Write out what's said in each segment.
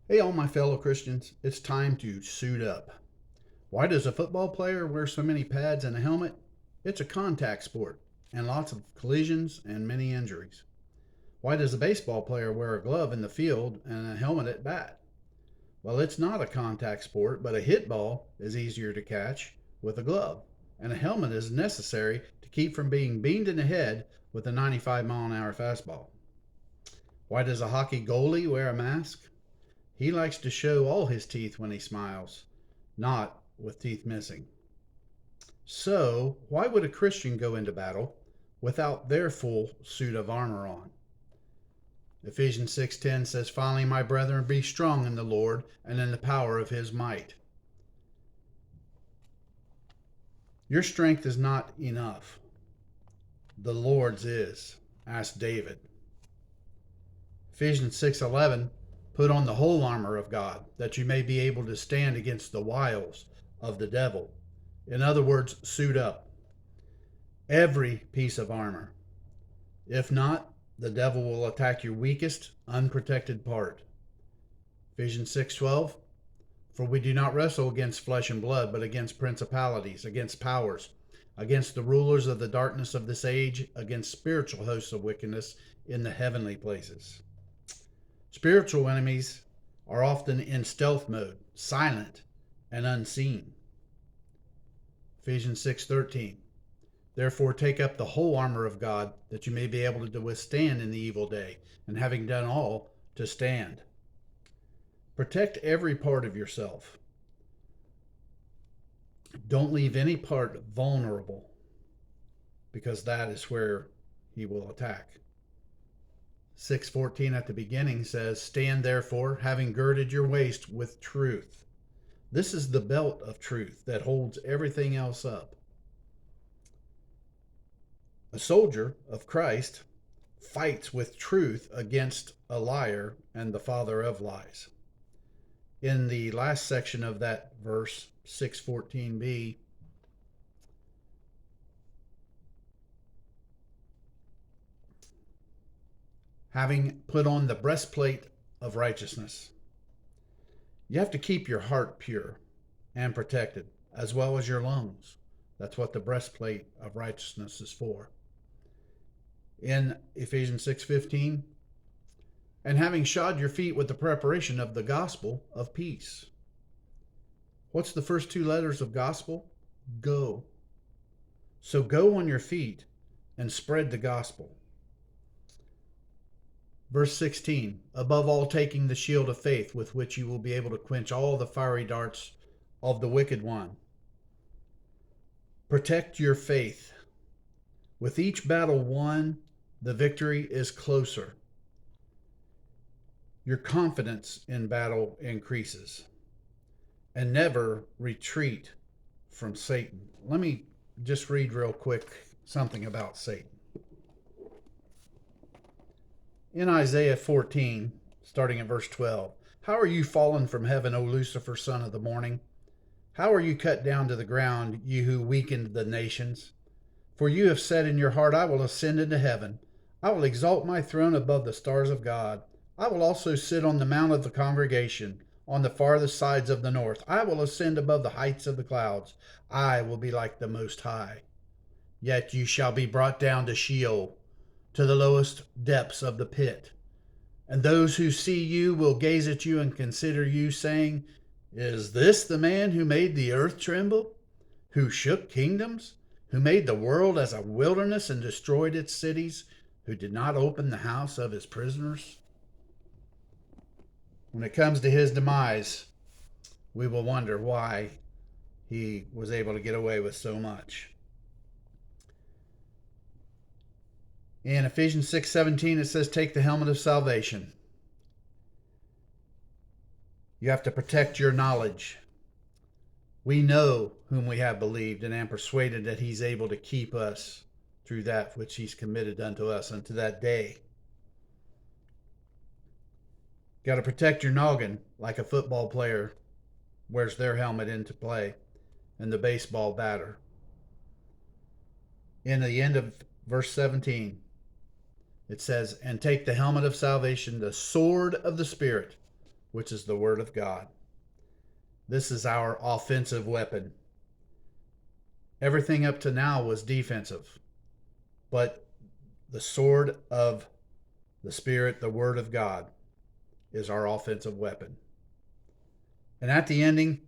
Hey, all my fellow Christians, it's time to suit up. Why does a football player wear so many pads and a helmet? It's a contact sport, and lots of collisions and many injuries. Why does a baseball player wear a glove in the field and a helmet at bat? Well, it's not a contact sport, but a hit ball is easier to catch with a glove, and a helmet is necessary to keep from being beamed in the head with a 95-mile-an-hour fastball. Why does a hockey goalie wear a mask? He likes to show all his teeth when he smiles, not with teeth missing. So, why would a Christian go into battle without their full suit of armor on? Ephesians 6:10 says, "Finally, my brethren, be strong in the Lord and in the power of his might." Your strength is not enough. The Lord's is. Ask David. Ephesians 6:11, "Put on the whole armor of God, that you may be able to stand against the wiles of the devil." In other words, suit up. Every piece of armor. If not, the devil will attack your weakest, unprotected part. Ephesians 6:12, "For we do not wrestle against flesh and blood, but against principalities, against powers, against the rulers of the darkness of this age, against spiritual hosts of wickedness in the heavenly places." Spiritual enemies are often in stealth mode, silent and unseen. Ephesians 6:13, "Therefore take up the whole armor of God, that you may be able to withstand in the evil day, and having done all, to stand." Protect every part of yourself. Don't leave any part vulnerable, because that is where he will attack. 6:14 at the beginning says, "Stand therefore, having girded your waist with truth." This is the belt of truth that holds everything else up. A soldier of Christ fights with truth against a liar and the father of lies. In the last section of that verse, 6:14b, having put on the breastplate of righteousness. You have to keep your heart pure and protected, as well as your lungs. That's what the breastplate of righteousness is for. In Ephesians 6:15, "And having shod your feet with the preparation of the gospel of peace." What's the first two letters of gospel? Go. So go on your feet and spread the gospel. Verse 16, "Above all, taking the shield of faith, with which you will be able to quench all the fiery darts of the wicked one." Protect your faith. With each battle won, the victory is closer. Your confidence in battle increases. And never retreat from Satan. Let me just read real quick something about Satan. In Isaiah 14, starting at verse 12, "How are you fallen from heaven, O Lucifer, son of the morning? How are you cut down to the ground, you who weakened the nations? For you have said in your heart, I will ascend into heaven. I will exalt my throne above the stars of God. I will also sit on the mount of the congregation, on the farthest sides of the north. I will ascend above the heights of the clouds. I will be like the Most High. Yet you shall be brought down to Sheol, to the lowest depths of the pit. And those who see you will gaze at you and consider you, saying, Is this the man who made the earth tremble? Who shook kingdoms? Who made the world as a wilderness and destroyed its cities? Who did not open the house of his prisoners?" When it comes to his demise, we will wonder why he was able to get away with so much. In Ephesians 6:17, it says, "Take the helmet of salvation." You have to protect your knowledge. We know whom we have believed, and am persuaded that he's able to keep us through that which he's committed unto us unto that day. Got to protect your noggin like a football player wears their helmet into play, and the baseball batter. In the end of verse 17, it says, "And take the helmet of salvation, the sword of the Spirit, which is the Word of God. This is our offensive weapon. Everything up to now was defensive, but the sword of the Spirit, the Word of God, is our offensive weapon. And at the ending,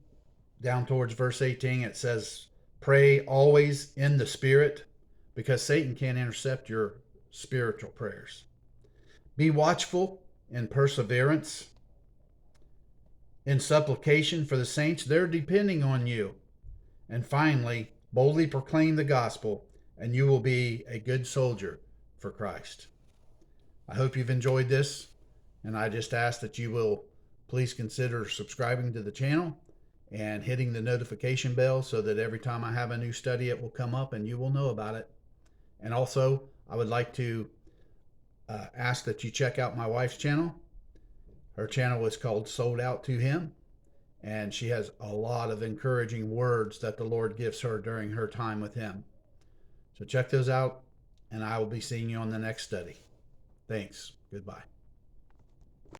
down towards verse 18, it says, pray always in the Spirit, because Satan can't intercept your spiritual prayers. Be watchful in perseverance, in supplication for the saints. They're depending on you. And finally, boldly proclaim the gospel, and you will be a good soldier for Christ. I hope you've enjoyed this, and I just ask that you will please consider subscribing to the channel and hitting the notification bell so that every time I have a new study, it will come up and you will know about it. And also, I would like to ask that you check out my wife's channel. Her channel is called Sold Out to Him, and she has a lot of encouraging words that the Lord gives her during her time with Him. So check those out, and I will be seeing you on the next study. Thanks. Goodbye.